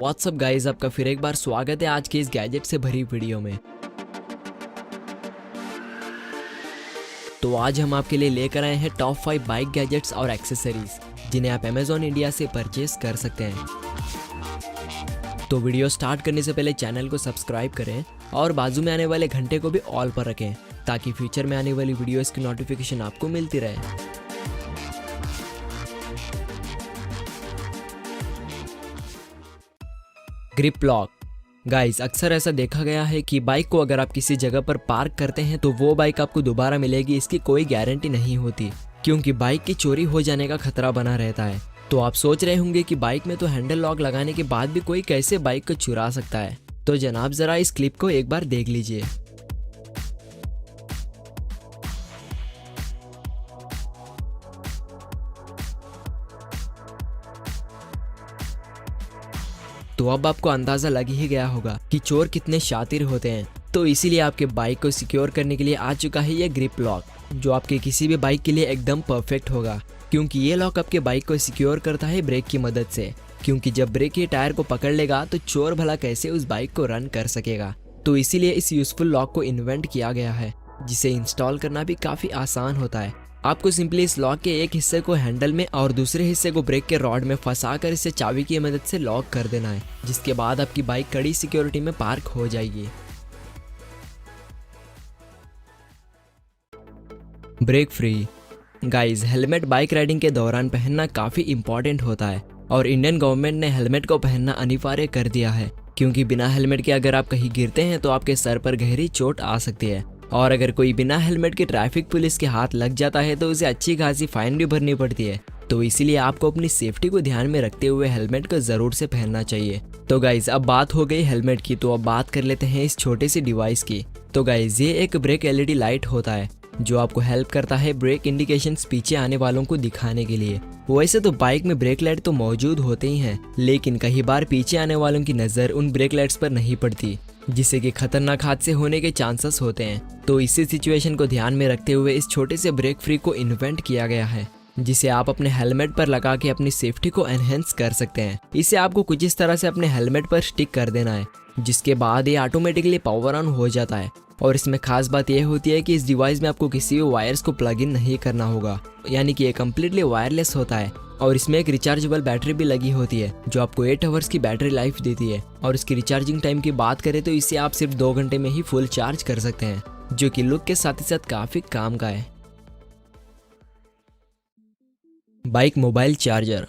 WhatsApp guys, आपका फिर एक बार स्वागत है आज के इस गैजेट से भरी वीडियो में। तो आज हम आपके लिए लेकर आए हैं टॉप 5 बाइक गैजेट्स और एक्सेसरीज जिन्हें आप अमेजॉन इंडिया से परचेस कर सकते हैं। तो वीडियो स्टार्ट करने से पहले चैनल को सब्सक्राइब करें और बाजू में आने वाले घंटे को भी ऑल पर रखें ताकि फ्यूचर में आने वाली वीडियोस की नोटिफिकेशन आपको मिलती रहे। ग्रिप लॉक गाइस, अक्सर ऐसा देखा गया है कि बाइक को अगर आप किसी जगह पर पार्क करते हैं तो वो बाइक आपको दोबारा मिलेगी, इसकी कोई गारंटी नहीं होती क्योंकि बाइक की चोरी हो जाने का खतरा बना रहता है। तो आप सोच रहे होंगे कि बाइक में तो हैंडल लॉक लगाने के बाद भी कोई कैसे बाइक को चुरा सकता है। तो जनाब जरा इस क्लिप को एक बार देख लीजिए। तो अब आपको अंदाजा लग ही गया होगा कि चोर कितने शातिर होते हैं। तो इसीलिए आपके बाइक को सिक्योर करने के लिए आ चुका है ये ग्रिप लॉक, जो आपके किसी भी बाइक के लिए एकदम परफेक्ट होगा क्योंकि ये लॉक आपके बाइक को सिक्योर करता है ब्रेक की मदद से। क्योंकि जब ब्रेक के टायर को पकड़ लेगा तो चोर भला कैसे उस बाइक को रन कर सकेगा। तो इसीलिए इस यूजफुल लॉक को इन्वेंट किया गया है, जिसे इंस्टॉल करना भी काफी आसान होता है। आपको सिंपली इस लॉक के एक हिस्से को हैंडल में और दूसरे हिस्से को ब्रेक के रॉड में फंसाकर इसे चाबी की मदद से लॉक कर देना है, जिसके बाद आपकी बाइक कड़ी सिक्योरिटी में पार्क हो जाएगी। Break free guys, helmet bike riding के दौरान पहनना काफी इंपॉर्टेंट होता है और इंडियन गवर्नमेंट ने हेलमेट को पहनना अनिवार्य कर दिया है क्योंकि बिना हेलमेट के अगर आप कहीं गिरते हैं तो आपके सर पर गहरी चोट आ सकती है और अगर कोई बिना हेलमेट के ट्रैफिक पुलिस के हाथ लग जाता है तो उसे अच्छी खासी फाइन भी भरनी पड़ती है। तो इसीलिए आपको अपनी सेफ्टी को ध्यान में रखते हुए हेलमेट को जरूर से पहनना चाहिए। तो गाइज, अब बात हो गई हेलमेट की, तो अब बात कर लेते हैं इस छोटे से डिवाइस की। तो गाइज, ये एक ब्रेक एलईडी लाइट होता है जो आपको हेल्प करता है ब्रेक इंडिकेशंस पीछे आने वालों को दिखाने के लिए। वैसे तो बाइक में ब्रेक लाइट तो मौजूद होते ही हैं, लेकिन कई बार पीछे आने वालों की नजर उन ब्रेक लाइट्स पर नहीं पड़ती, जिससे कि खतरनाक हादसे होने के चांसेस होते हैं। तो इसी सिचुएशन को ध्यान में रखते हुए इस छोटे से ब्रेक फ्री को इन्वेंट किया गया है, जिसे आप अपने हेलमेट पर लगा के अपनी सेफ्टी को एनहेंस कर सकते हैं। इसे आपको कुछ इस तरह से अपने हेलमेट पर स्टिक कर देना है, जिसके बाद ये ऑटोमेटिकली पावर ऑन हो जाता है। और इसमें खास बात यह होती है कि इस डिवाइस में आपको किसी भी वायर्स को प्लग इन नहीं करना होगा, यानी कि ये कम्प्लीटली वायरलेस होता है। और इसमें एक रिचार्जेबल बैटरी भी लगी होती है जो आपको 8 आवर्स की बैटरी लाइफ देती है। और इसकी रिचार्जिंग टाइम की बात करें तो इसे आप सिर्फ 2 घंटे में ही फुल चार्ज कर सकते हैं, जो कि लुक के साथ ही साथ काफी काम का है। बाइक मोबाइल चार्जर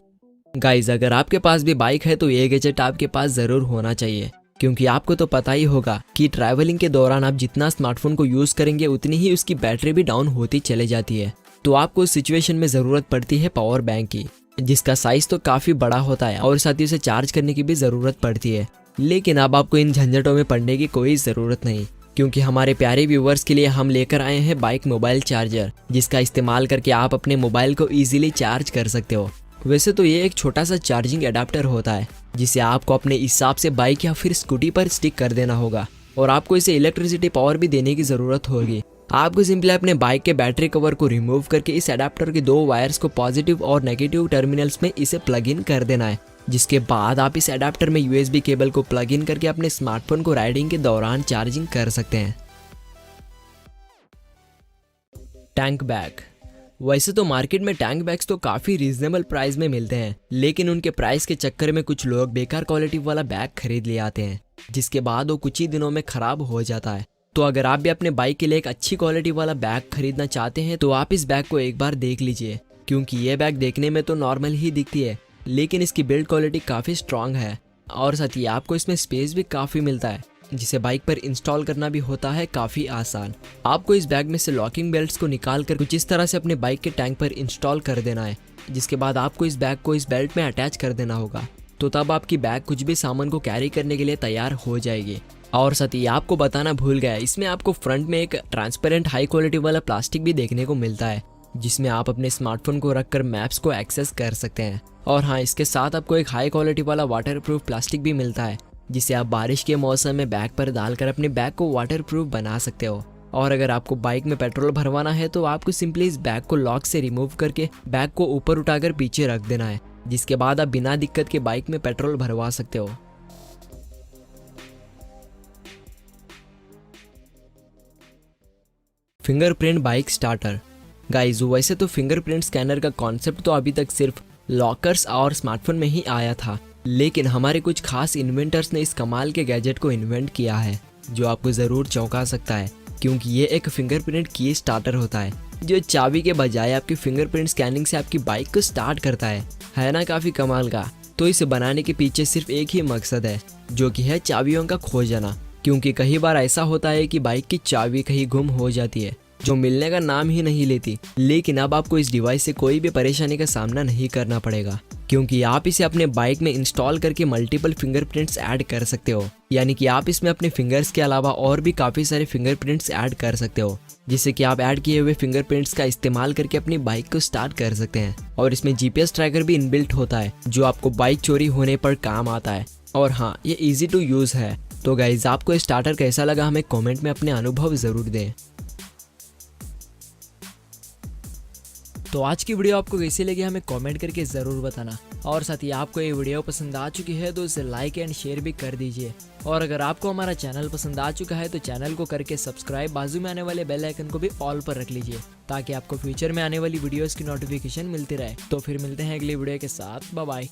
गाइज, अगर आपके पास भी बाइक है तो ये गैजेट आपके पास जरूर होना चाहिए क्योंकि आपको तो पता ही होगा कि ट्रैवलिंग के दौरान आप जितना स्मार्टफोन को यूज करेंगे उतनी ही उसकी बैटरी भी डाउन होती चले जाती है। तो आपको उस सिचुएशन में जरूरत पड़ती है पावर बैंक की, जिसका साइज तो काफी बड़ा होता है और साथ ही उसे चार्ज करने की भी जरूरत पड़ती है। लेकिन अब आपको इन झंझटों में पड़ने की कोई जरूरत नहीं क्योंकि हमारे प्यारे व्यूवर्स के लिए हम लेकर आए हैं बाइक मोबाइल चार्जर, जिसका इस्तेमाल करके आप अपने मोबाइल को इजीली चार्ज कर सकते हो। वैसे तो ये एक छोटा सा चार्जिंग एडाप्टर होता है जिसे आपको अपने हिसाब से बाइक या फिर स्कूटी पर स्टिक कर देना होगा और आपको इसे इलेक्ट्रिसिटी पावर भी देने की जरूरत होगी। आपको सिंपली अपने बाइक के बैटरी कवर को रिमूव करके इस एडाप्टर के 2 वायर्स को पॉजिटिव और नेगेटिव टर्मिनल्स में इसे प्लग इन कर देना है, जिसके बाद आप इस एडाप्टर में यूएसबी केबल को प्लग इन करके अपने स्मार्टफोन को राइडिंग के दौरान चार्जिंग कर सकते हैं। टैंक बैग, वैसे तो मार्केट में टैंक बैग्स तो काफी रीजनेबल प्राइस में मिलते हैं, लेकिन उनके प्राइस के चक्कर में कुछ लोग बेकार क्वालिटी वाला बैग खरीद ले आते हैं, जिसके बाद वो कुछ ही दिनों में खराब हो जाता है। तो अगर आप भी अपने बाइक के लिए एक अच्छी क्वालिटी वाला बैग खरीदना चाहते हैं तो आप इस बैग को एक बार देख लीजिए क्योंकि ये बैग देखने में तो नॉर्मल ही दिखती है, लेकिन इसकी बिल्ड क्वालिटी काफी स्ट्रांग है और साथ ही आपको इसमें स्पेस भी काफी मिलता है, जिसे बाइक पर इंस्टॉल करना भी होता है काफी आसान। आपको इस बैग में से लॉकिंग बेल्ट्स को निकाल कर कुछ इस तरह से अपने बाइक के टैंक पर इंस्टॉल कर देना है, जिसके बाद आपको इस बैग को इस बेल्ट में अटैच कर देना होगा। तो तब आपकी बैग कुछ भी सामान को कैरी करने के लिए तैयार हो जाएगी। और साथ ही आपको बताना भूल गया, इसमें आपको फ्रंट में एक ट्रांसपेरेंट हाई क्वालिटी वाला प्लास्टिक भी देखने को मिलता है, जिसमें आप अपने स्मार्टफोन को रखकर मैप्स को एक्सेस कर सकते हैं। और हाँ, इसके साथ आपको एक हाई क्वालिटी वाला वाटरप्रूफ प्लास्टिक भी मिलता है, जिसे आप बारिश के मौसम में बैग पर डालकर अपने बैग को वाटरप्रूफ बना सकते हो। और अगर आपको बाइक में पेट्रोल भरवाना है तो आपको सिंपली इस बैग को लॉक से रिमूव करके बैग को ऊपर उठाकर पीछे रख देना है, जिसके बाद आप बिना दिक्कत के बाइक में पेट्रोल भरवा सकते हो। Fingerprint bike starter. गाइज वैसे तो फिंगरप्रिंट स्कैनर का कॉन्सेप्ट तो अभी तक सिर्फ लॉकर्स और स्मार्टफोन में ही आया था, लेकिन हमारे कुछ खास इन्वेंटर्स ने इस कमाल के गैजेट को इन्वेंट किया है जो आपको ज़रूर चौंका सकता है, क्योंकि ये एक फिंगरप्रिंट की स्टार्टर होता है जो चाबी के बजाय आपकी फिंगरप्रिंट स्कैनिंग से आपकी बाइक को स्टार्ट करता है ना काफ़ी कमाल का। तो इसे बनाने के पीछे सिर्फ एक ही मकसद है, जो कि है चाबियों का खो जाना, क्योंकि कई बार ऐसा होता है कि बाइक की चाबी कहीं गुम हो जाती है जो मिलने का नाम ही नहीं लेती। लेकिन अब आपको इस डिवाइस से कोई भी परेशानी का सामना नहीं करना पड़ेगा, क्योंकि आप इसे अपने बाइक में इंस्टॉल करके मल्टीपल फिंगरप्रिंट्स ऐड कर सकते हो। यानी कि आप इसमें अपने फिंगर्स के अलावा और भी काफ़ी सारे फिंगरप्रिंट्स ऐड कर सकते हो, जिससे कि आप ऐड किए हुए फिंगरप्रिंट्स का इस्तेमाल करके अपनी बाइक को स्टार्ट कर सकते हैं। और इसमें जीपीएस ट्रैकर भी इनबिल्ट होता है जो आपको बाइक चोरी होने पर काम आता है। और हाँ, ये ईजी टू यूज़ है। तो गाइज आपको स्टार्टर कैसा लगा हमें कमेंट में अपने अनुभव ज़रूर दें। तो आज की वीडियो आपको कैसी लगी हमें कमेंट करके ज़रूर बताना। और साथ ही आपको ये वीडियो पसंद आ चुकी है तो इसे लाइक एंड शेयर भी कर दीजिए। और अगर आपको हमारा चैनल पसंद आ चुका है तो चैनल को करके सब्सक्राइब, बाजू में आने वाले बेल आइकन को भी ऑल पर रख लीजिए, ताकि आपको फ्यूचर में आने वाली वीडियोस की नोटिफिकेशन मिलती रहे। तो फिर मिलते हैं अगली वीडियो के साथ। Bye bye.